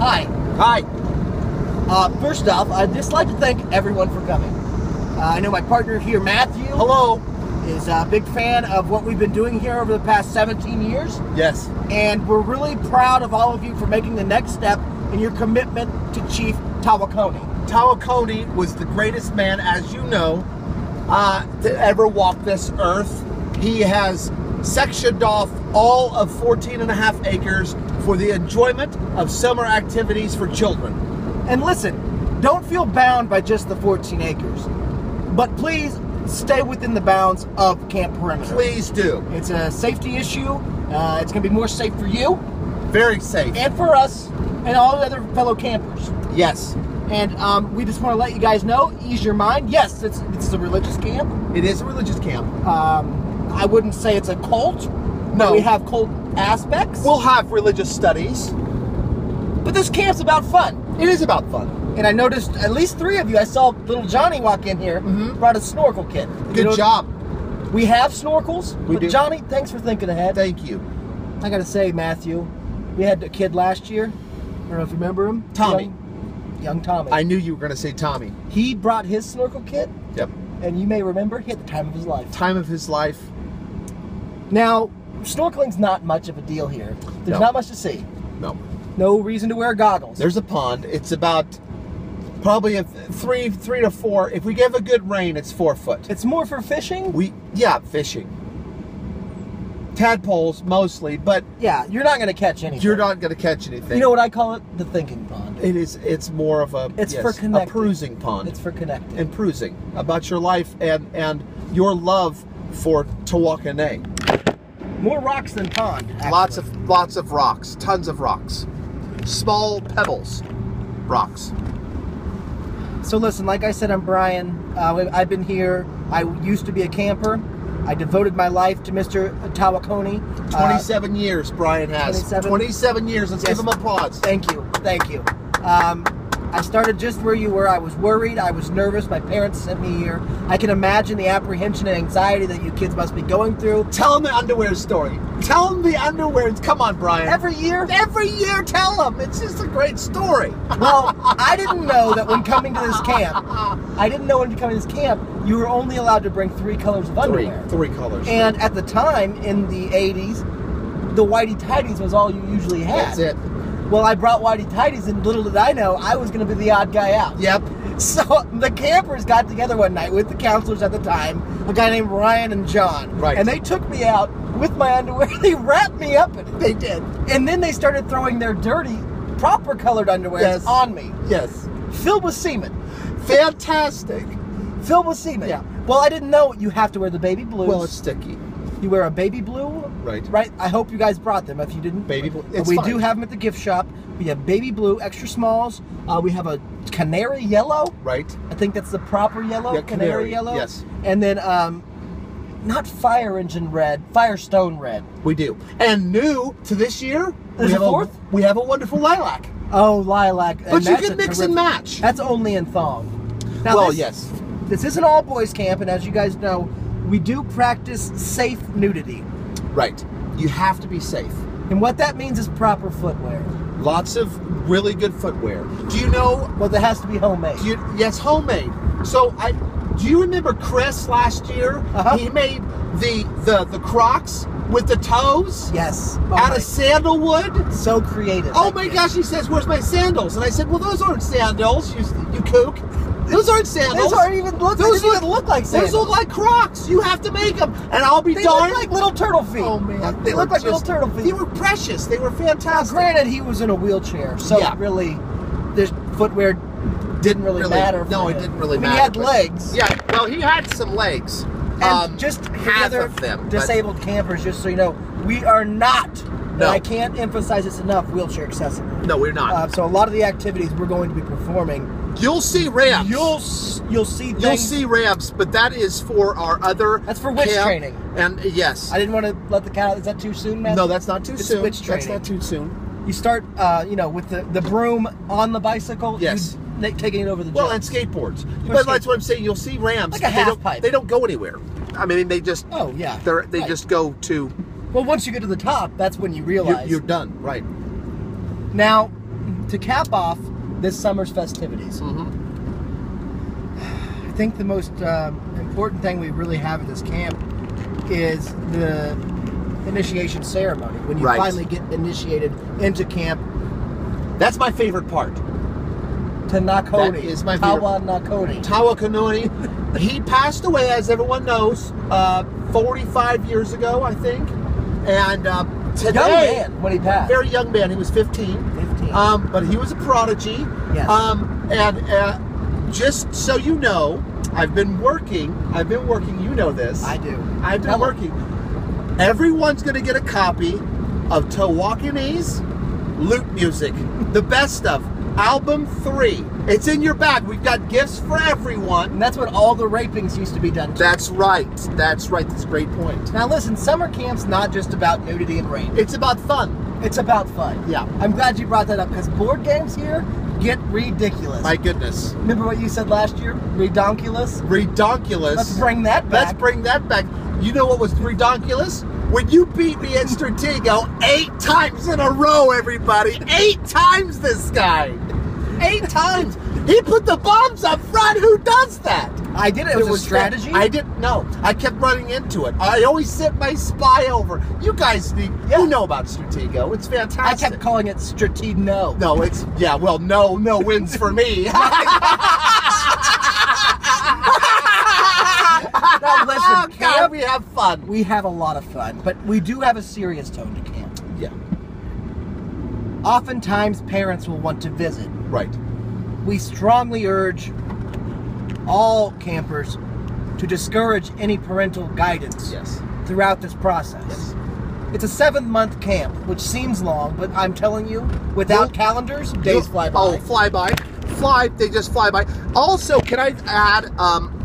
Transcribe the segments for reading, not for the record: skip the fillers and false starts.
Hi. Hi. First off, I'd just like to thank everyone for coming. I know my partner here, Matthew. Hello. Is a big fan of what we've been doing here over the past 17 years. Yes. And we're really proud of all of you for making the next step in your commitment to Chief Tanakowi. Tanakowi was the greatest man, as you know, to ever walk this earth. He has sectioned off all of 14.5 acres for the enjoyment of summer activities for children. And listen, don't feel bound by just the 14 acres, but please stay within the bounds of Camp Perimeter. Please do. It's a safety issue. It's going to be more safe for you. Very safe. And for us and all the other fellow campers. Yes. And we just want to let you guys know, ease your mind. Yes, this is a religious camp. It is a religious camp. I wouldn't say it's a cult. No. We have cult aspects. We'll have religious studies. But this camp's about fun. It is about fun. And I noticed at least 3 of you, I saw little Johnny walk in here, brought a snorkel kit. Good job. We have snorkels. We do. Johnny, thanks for thinking ahead. Thank you. I got to say, Matthew, we had a kid last year. I don't know if you remember him. Tommy. Young Tommy. I knew you were going to say Tommy. He brought his snorkel kit. Yep. And you may remember, he had the time of his life. Time of his life. Now, snorkeling's not much of a deal here. There's not much to see. No. No reason to wear goggles. There's a pond. It's about probably a 3 to 4. If we give a good rain, it's 4 foot. It's more for fishing? Fishing. Tadpoles mostly, but yeah, you're not going to catch anything. You're not going to catch anything. You know what I call it? The thinking pond. It is. It's more of a. It's for connecting. A cruising pond. It's for connecting. And cruising about your life and your love for Tawakane. More rocks than pond. Actually. Lots of rocks. Tons of rocks. Small pebbles. Rocks. So listen, like I said, I'm Brian. I've been here. I used to be a camper. I devoted my life to Mr. Tanakowi. 27 years, Brian has. 27 years. Let's give him applause. Thank you. Thank you. I started just where you were. I was worried. I was nervous. My parents sent me here. I can imagine the apprehension and anxiety that you kids must be going through. Tell them the underwear story. Tell them the underwear. Come on, Brian. Every year? Every year, tell them. It's just a great story. Well, I didn't know that when coming to this camp, you were only allowed to bring 3 colors of underwear. Three colors. And at the time, in the 80s, the whitey tighties was all you usually had. That's it. Well, I brought whitey tighties, and little did I know, I was going to be the odd guy out. Yep. So the campers got together one night with the counselors at the time, a guy named Ryan and John. Right. And they took me out with my underwear. They wrapped me up in it. They did. And then they started throwing their dirty, proper colored underwear on me. Yes. Filled with semen. Fantastic. Filled with semen. Yeah. Well, I didn't know you have to wear the baby blues. Well, it's sticky. You wear a baby blue. Right. Right. I hope you guys brought them. If you didn't, baby blue. We do have them at the gift shop. We have baby blue, extra smalls. We have a canary yellow. Right. I think that's the proper yellow. Yeah, canary yellow. Yes. And then not fire engine red, Firestone red. We do. And new to this year, There's a fourth? We have a wonderful lilac. Oh, lilac. But you can mix and match. That's only in thong. Now, well, yes. This is an all boys camp, and as you guys know, we do practice safe nudity. Right. You have to be safe. And what that means is proper footwear. Lots of really good footwear. Do you know? Well, that has to be homemade. Yes, homemade. So do you remember Chris last year? He made the Crocs with the toes. Yes. Out of sandalwood. So creative. Oh my gosh! He says, "Where's my sandals?" And I said, "Well, those aren't sandals. You kook. Those aren't sandals. Those aren't even look. Those don't even look like sandals. Those look like Crocs. You have to make them." And I'll be darned. They look like little turtle feet. Oh man, they look like little turtle feet. They were precious. They were fantastic. Now, granted, he was in a wheelchair, so really, this footwear didn't really matter. No, it didn't really matter. He had legs. Yeah, well, he had some legs. And just half of them. Disabled campers, just so you know, we are not. No. And I can't emphasize this enough. Wheelchair accessible. No, we're not. So a lot of the activities we're going to be performing. You'll see ramps. You'll see things. You'll see ramps, but that is for our other. That's for witch training. And yes. I didn't want to let the cat out. Is that too soon, man? No, that's not too soon. Witch training. That's not too soon. You start, with the broom on the bicycle. Yes. Taking it over the. Well, and skateboards. But that's what I'm saying. You'll see ramps. Like a half pipe. They don't go anywhere. I mean, they just. Oh yeah. They just go to. Well, once you get to the top, that's when you realize you're done. Right. Now, to cap off this summer's festivities, I think the most important thing we really have at this camp is the initiation ceremony. When you finally get initiated into camp. That's my favorite part. Tanakowi. That is my favorite. Tanakowi. He passed away, as everyone knows, 45 years ago, I think. And today, young man when he passed. Very young man. He was 15. But he was a prodigy. Yes. And just so you know, I've been working. You know this. I do. I've been working. Everyone's going to get a copy of Tawakani's Lute Music, the best stuff. Album 3. It's in your bag. We've got gifts for everyone. And that's what all the rapings used to be done to. That's right. That's right. That's a great point. Now listen, summer camp's not just about nudity and rape. It's about fun. It's about fun. Yeah. I'm glad you brought that up, because board games here get ridiculous. My goodness. Remember what you said last year? Redonkulous? Redonkulous. Let's bring that back. Let's bring that back. You know what was redonkulous? When you beat me in Stratego 8 times in a row, everybody. 8 times this guy. 8 times. He put the bombs up front. Who does that? I did it. It was a strategy. I didn't know. I kept running into it. I always sent my spy over. You guys need, you know about Stratego. It's fantastic. I kept calling it Stratego. No, it's, yeah, well, no wins for me. Now listen, camp, we have fun. We have a lot of fun, but we do have a serious tone to camp. Yeah. Oftentimes, parents will want to visit. Right. We strongly urge all campers to discourage any parental guidance throughout this process. Yes. It's a 7-month camp, which seems long, but I'm telling you, without calendars, days fly by. Oh, fly by. They just fly by. Also, can I add,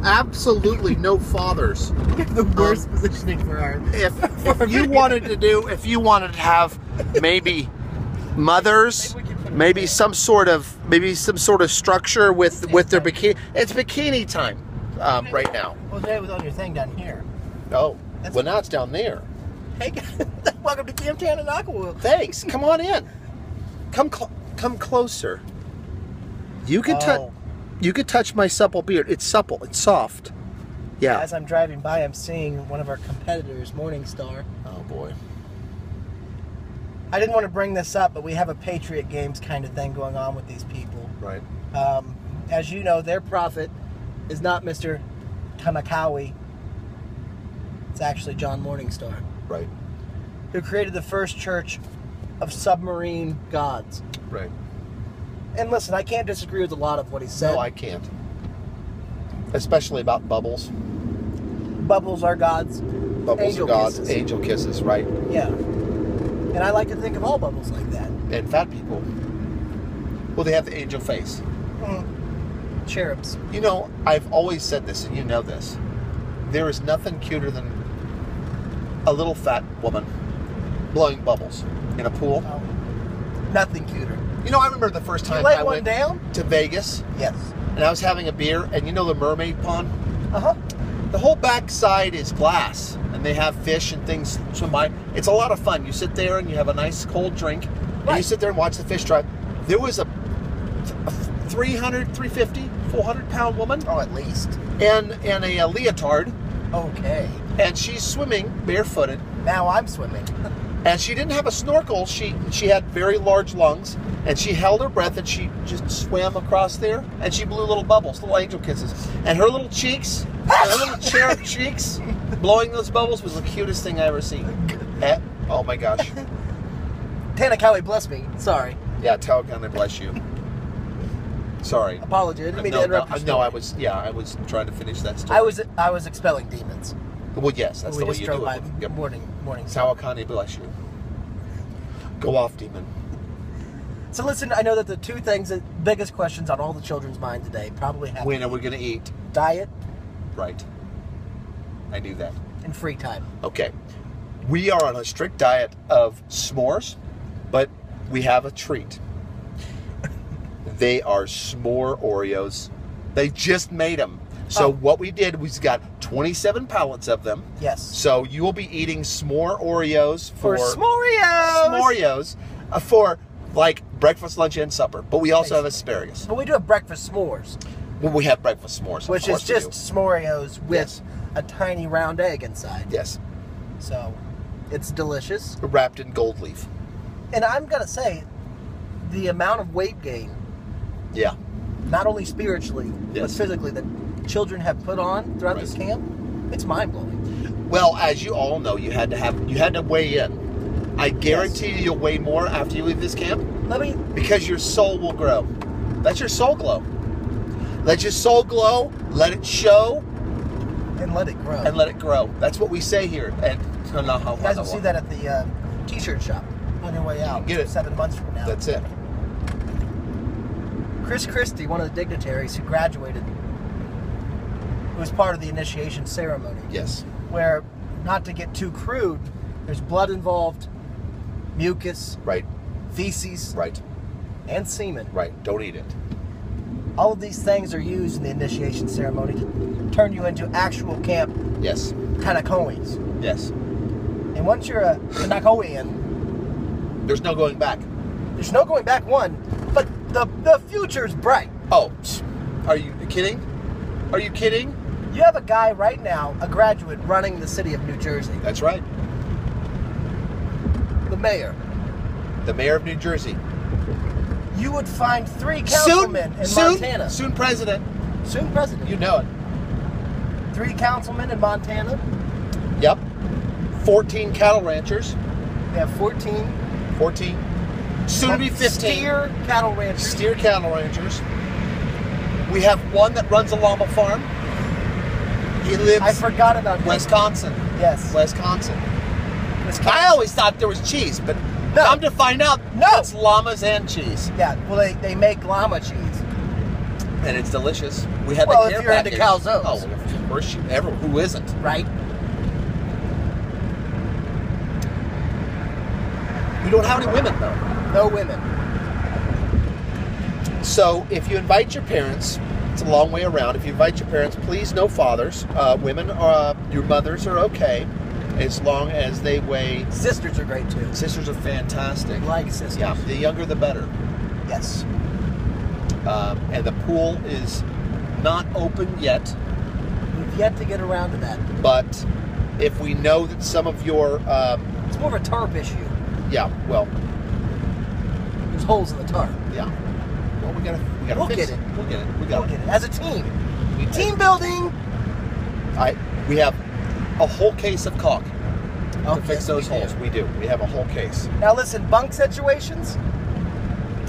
absolutely no fathers. The worst positioning for our... If you wanted to have maybe mothers, maybe some sort of structure with their bikini. It's bikini time right now. Well, today was on your thing down here. Oh, well now it's down there. Hey guys, welcome to Camp Tanakowi. Thanks. Come on in. Come closer. You can touch. You could touch my supple beard. It's supple. It's soft. Yeah. As I'm driving by, I'm seeing one of our competitors, Morningstar. Oh boy. I didn't want to bring this up, but we have a Patriot Games kind of thing going on with these people. Right. As you know, their prophet is not Mr. Tanakowi. It's actually John Morningstar. Right. Who created the first church of submarine gods. Right. And listen, I can't disagree with a lot of what he said. No, I can't. Especially about bubbles. Bubbles are gods. Bubbles are gods. Kisses. Angel kisses, right? Yeah. And I like to think of all bubbles like that. And fat people. Well, they have the angel face. Cherubs. You know, I've always said this, and you know this. There is nothing cuter than a little fat woman blowing bubbles in a pool. Oh. Nothing cuter. You know, I remember the first time I went to Vegas. Yes. And I was having a beer, and you know the mermaid pond? Uh-huh. The whole backside is glass, and they have fish and things swim by. It's a lot of fun. You sit there, and you have a nice cold drink, and you sit there and watch the fish drive. There was a 300, 350, 400-pound woman. Oh, at least. And a leotard. Okay. And she's swimming barefooted. Now I'm swimming. And she didn't have a snorkel. She had very large lungs, and she held her breath, and she just swam across there, and she blew little bubbles, little angel kisses. And her little cheeks, her little cherub cheeks, blowing those bubbles was the cutest thing I ever seen. Oh my gosh. Tanakowi, bless me. Sorry. Yeah, Tanakowi, bless you. Sorry. Apology. I didn't mean to interrupt your story. No, I was trying to finish that story. I was expelling demons. Well, yes, that's the way you do it. Yep. Morning. Tanakowi, bless you. Go off, demon. So listen, I know that the two things, the biggest questions on all the children's mind today probably have when are we going to eat? Diet. Right. I knew that. And free time. Okay. We are on a strict diet of s'mores, but we have a treat. They are s'more Oreos. They just made them. So what we did was got 27 pallets of them. Yes. So you will be eating s'more Oreos for s'moreos. For like Breakfast, lunch, and supper. But we also have asparagus. But we do have breakfast s'mores. Well, we have breakfast s'mores. Which is just s'moreos with a tiny round egg inside. Yes. So, it's delicious. Wrapped in gold leaf. And I'm going to say, the amount of weight gain, yeah, not only spiritually, but physically, that children have put on throughout this camp, it's mind-blowing. Well, as you all know, you had to weigh in. I guarantee you'll weigh more after you leave this camp. Because your soul will grow. Let your soul glow. Let your soul glow. Let it show. And let it grow. And let it grow. That's what we say here at Tanakowi. You guys will see that at the t-shirt shop on your way out. Get it. 7 months from now. That's it. Chris Christie, one of the dignitaries who graduated, who was part of the initiation ceremony. Yes. Where, not to get too crude, there's blood involved, mucus, right, feces, right, and semen. Right. Don't eat it. All of these things are used in the initiation ceremony to turn you into actual camp. Yes. Tanakowis. Yes. And once you're a Tanakowian, there's no going back. There's no going back, one, but the future's bright. Oh, are you kidding? Are you kidding? You have a guy right now, a graduate, running the city of New Jersey. That's right. The mayor. The mayor of New Jersey. You would find 3 councilmen in Montana. Soon president. Soon president. You know it. 3 councilmen in Montana. Yep. 14 cattle ranchers. We have 14. 14. Soon to be 15. Steer cattle ranchers. Steer cattle ranchers. We have one that runs a llama farm. He lives... I forgot about Wisconsin. Yes. Wisconsin. I always thought there was cheese, but come to find out, it's llamas and cheese. Yeah, well, they make llama cheese. And it's delicious. We had the care if you're package. Into calzones. Oh, of course you ever. Who isn't? Right. We don't have any women, though. No women. So, if you invite your parents, it's a long way around. If you invite your parents, please no fathers. Women, your mothers are okay, as long as they weigh... Sisters are great, too. Sisters are fantastic. Like sisters. Yeah, the younger the better. Yes. And the pool is not open yet. We've yet to get around to that. But if we know that some of your... it's more of a tarp issue. Yeah, well... There's holes in the tarp. Yeah. Well, we gotta fix it. We'll get it. We'll get it. As a team. Team building! We have a whole case of caulk to fix yes, those holes. We do. We have a whole case. Now listen, bunk situations?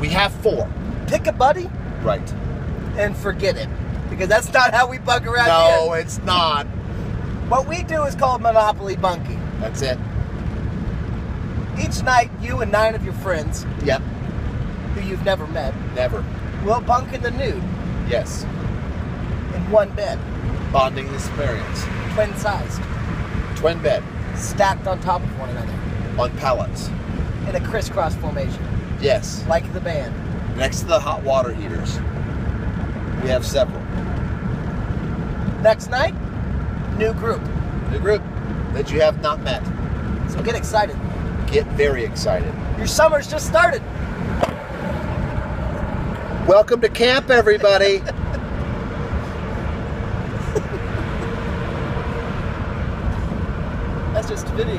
We have 4. Pick a buddy. Right. And forget it. Because that's not how we bunk around here. No, it's not. What we do is called Monopoly bunking. That's it. Each night, you and 9 of your friends, yep, who you've never met, never, will bunk in the nude. Yes. In one bed. Bonding experience. Twin-sized. Twin bed. Stacked on top of one another. On pallets. In a crisscross formation. Yes. Like the band. Next to the hot water heaters. We have several. Next night, new group. New group that you have not met. So get excited. Get very excited. Your summer's just started. Welcome to camp, everybody. That's just a video.